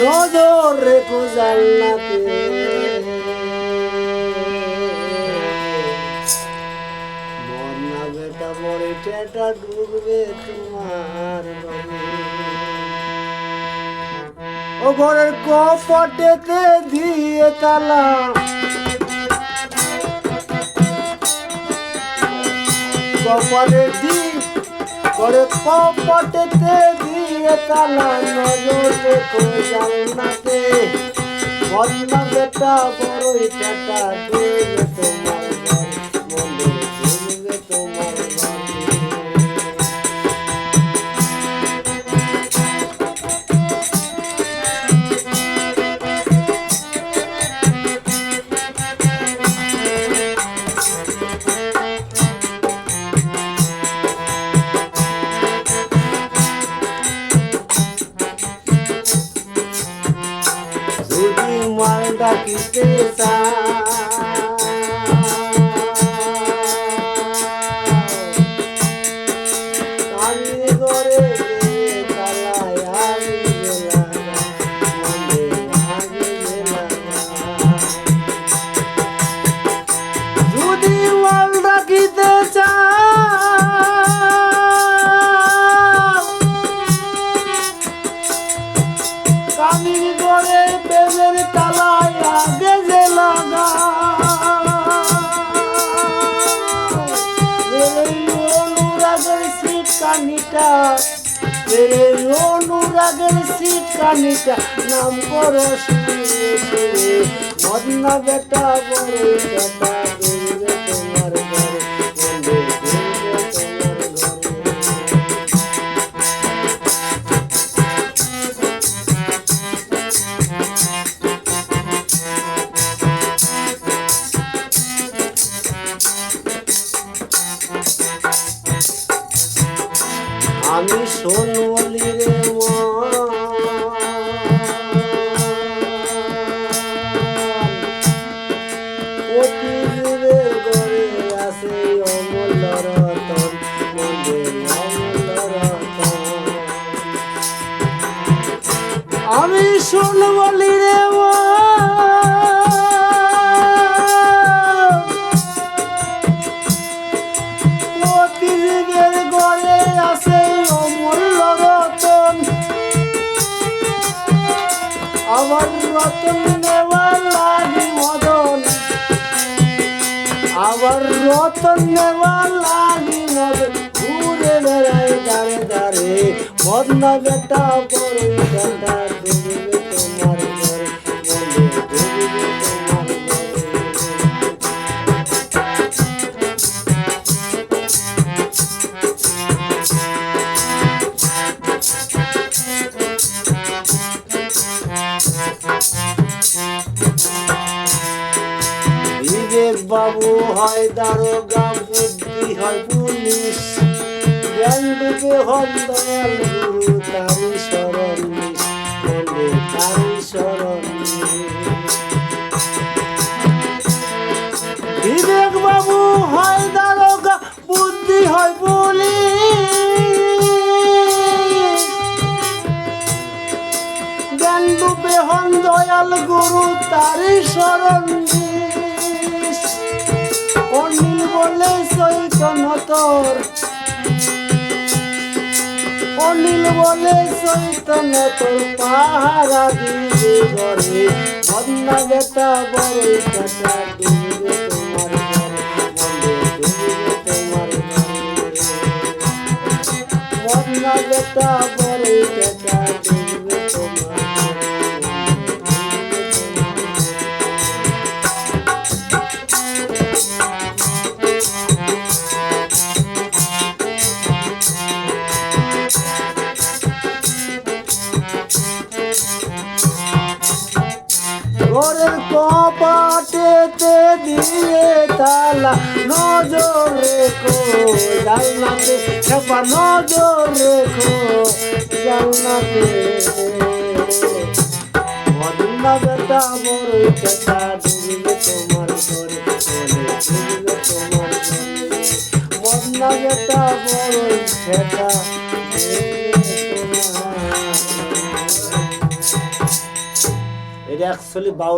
নজর রেখো জান্নাতে মরনা বেটা মরে টেটা ডুববে তোমার ও ঘরের কপটেতে দিয়ে তালা কপালে দি করে কপটেতে দিয়ে তালা নজর রেখো জান্নাতে মরনা বেটা বড়ই টেটা ডুববে তোমার মনে ডুববে তোমার যদি মাল ডাকিতে আমি ঘরে তালায় আমি যদি মাল ডাকিতে কামির ঘরে প্রেমের তালায় আগে যে লাগা অনুরাগের সিট কানিটা অনুরাগের সিট কানিটা নাম করো মদনা বেটা বড় বেটা ডুববে তোমার ঘরে আমি সোনলি রে অতিদের ঘরে আছে অমূল্য রতন মনে অমূল্য রতন আমি সোনলি রে অতিদের ঘরে আছে আমার রতন নেওয়ার লাগি মদন আবার রতন নেওয়ার লাগি মদন ঘুরে বেড়ায় দাঁড়ে দাঁড়ে মদনা বেটা বড় বেটা ডুববে তোমার ঘরে মনে ডুববে তোমার বিবেক বাবু হয় দারোগা বুদ্ধি হয় পুলিশ জ্ঞান ডুবে হন দয়াল গুরু তারি শরণ মনে তারি শরণ বিবেক বাবু হয় দারোগা বুদ্ধি হয় পুলিশ জ্ঞান ডুবে হন দয়াল গুরু তারি শরণ অনিল বলে চৈতন্য তোর অনিল বলে চৈতন্য তোর পাহারা দিবে ঘরে মদনা বেটা বড় বেটা ডুববে তোমার ঘরে মনে ডুববে তোমার ঘরে মদনা বেটা বড় বেটা ডুববে তোমার ঘরের কপাটেতে দিয়ে তালা নজর রেখো জান্নাতে একবার নজর রেখো জান্নাতে মদনা বেটা বড় বেটা ডুববে তোমার ঘরে ডুববে তোমার ঘরে মদনা বেটা বড় বেটা ডুববে তোমার এটা অ্যাকচুয়ালি বাউল